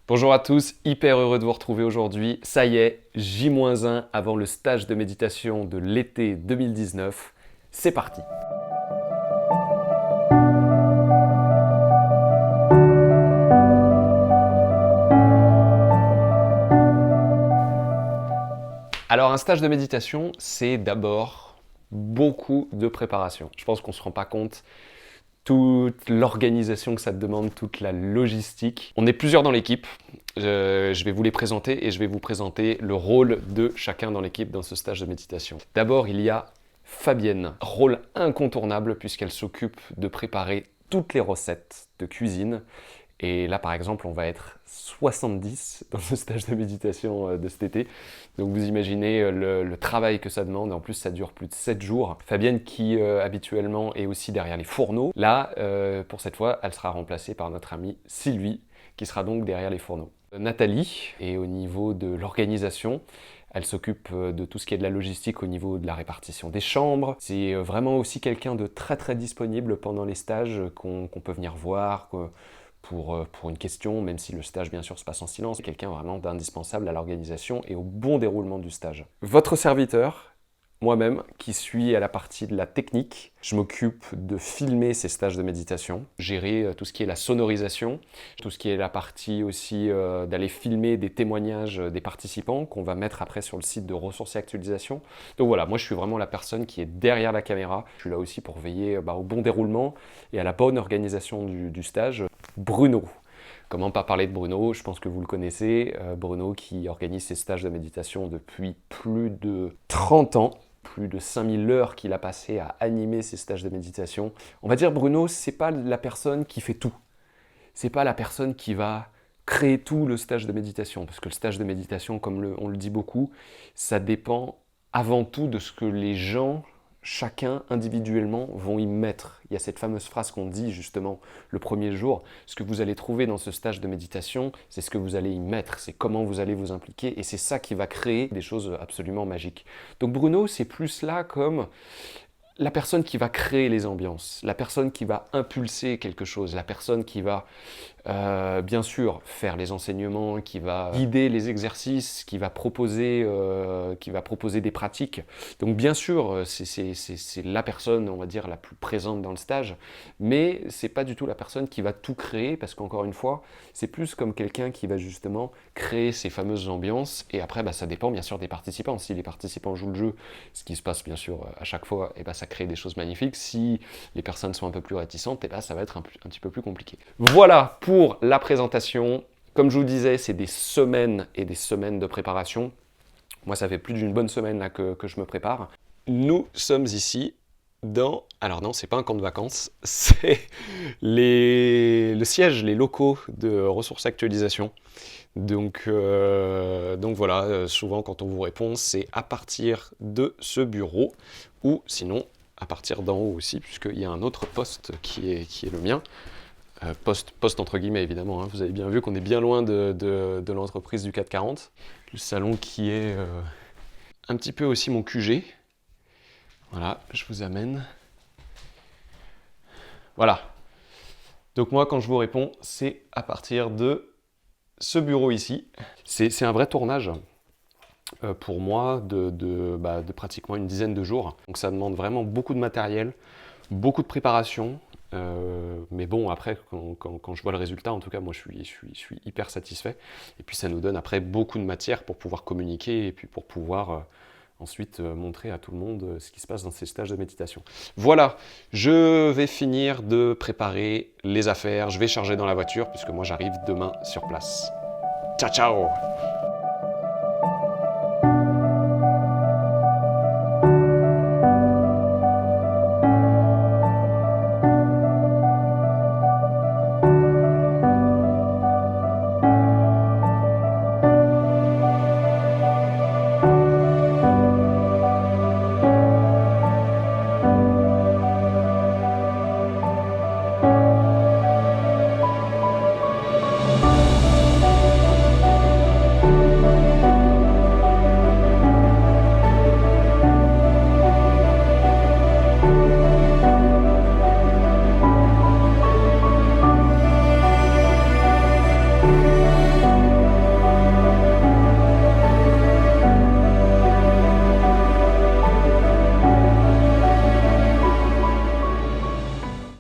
Bonjour à tous, hyper heureux de vous retrouver aujourd'hui. Ça y est, J-1 avant le stage de méditation de l'été 2019. C'est parti. Alors un stage de méditation, c'est d'abord beaucoup de préparation. Je pense qu'on ne se rend pas compte toute l'organisation que ça te demande, toute la logistique. On est plusieurs dans l'équipe. Je vais vous les présenter et je vais vous présenter le rôle de chacun dans l'équipe dans ce stage de méditation. D'abord, il y a Fabienne, rôle incontournable puisqu'elle s'occupe de préparer toutes les recettes de cuisine. Et là, par exemple, on va être 70 dans ce stage de méditation de cet été. Donc vous imaginez le travail que ça demande. En plus, ça dure plus de 7 jours. Fabienne, qui habituellement est aussi derrière les fourneaux, là, pour cette fois, elle sera remplacée par notre amie Sylvie, qui sera donc derrière les fourneaux. Nathalie est au niveau de l'organisation. Elle s'occupe de tout ce qui est de la logistique au niveau de la répartition des chambres. C'est vraiment aussi quelqu'un de très très disponible pendant les stages qu'on peut venir voir pour une question, même si le stage bien sûr se passe en silence. C'est quelqu'un vraiment d'indispensable à l'organisation et au bon déroulement du stage. Votre serviteur, moi-même, qui suis à la partie de la technique, je m'occupe de filmer ces stages de méditation, gérer tout ce qui est la sonorisation, tout ce qui est la partie aussi d'aller filmer des témoignages des participants qu'on va mettre après sur le site de ressources et actualisation. Donc voilà, moi je suis vraiment la personne qui est derrière la caméra. Je suis là aussi pour veiller au bon déroulement et à la bonne organisation du stage. Bruno. Comment pas parler de Bruno? Je pense que vous le connaissez. Bruno qui organise ses stages de méditation depuis plus de 30 ans. Plus de 5000 heures qu'il a passé à animer ses stages de méditation. On va dire Bruno, c'est pas la personne qui fait tout. C'est pas la personne qui va créer tout le stage de méditation. Parce que le stage de méditation, comme on le dit beaucoup, ça dépend avant tout de ce que les gens, chacun individuellement, vont y mettre. Il y a cette fameuse phrase qu'on dit justement le premier jour. Ce que vous allez trouver dans ce stage de méditation, c'est ce que vous allez y mettre, c'est comment vous allez vous impliquer et c'est ça qui va créer des choses absolument magiques. Donc Bruno, c'est plus là comme la personne qui va créer les ambiances, la personne qui va impulser quelque chose, la personne qui va bien sûr faire les enseignements, qui va guider les exercices, qui va proposer des pratiques. Donc bien sûr, c'est la personne, on va dire, la plus présente dans le stage, mais c'est pas du tout la personne qui va tout créer, parce qu'encore une fois, c'est plus comme quelqu'un qui va justement créer ces fameuses ambiances, et après, ça dépend bien sûr des participants. Si les participants jouent le jeu, ce qui se passe bien sûr à chaque fois, et ça crée des choses magnifiques. Si les personnes sont un peu plus réticentes, ça va être un petit peu plus compliqué. Voilà pour la présentation. Comme je vous disais, c'est des semaines et des semaines de préparation. Moi, ça fait plus d'une bonne semaine là, que je me prépare. Nous sommes ici dans... Alors non, c'est pas un camp de vacances, c'est le siège, les locaux de ressources actualisation. Donc voilà, souvent quand on vous répond, c'est à partir de ce bureau, ou sinon à partir d'en haut aussi, puisqu'il y a un autre poste qui est le mien. Poste entre guillemets évidemment, hein. Vous avez bien vu qu'on est bien loin de l'entreprise du 440. Le salon qui est un petit peu aussi mon QG. Voilà, je vous amène. Voilà. Donc moi quand je vous réponds, c'est à partir de ce bureau ici. C'est un vrai tournage pour moi de pratiquement une dizaine de jours. Donc ça demande vraiment beaucoup de matériel, beaucoup de préparation. Mais bon, après, quand je vois le résultat, en tout cas, moi, je suis hyper satisfait. Et puis, ça nous donne après beaucoup de matière pour pouvoir communiquer et puis pour pouvoir ensuite montrer à tout le monde ce qui se passe dans ces stages de méditation. Voilà, je vais finir de préparer les affaires. Je vais charger dans la voiture puisque moi, j'arrive demain sur place. Ciao, ciao!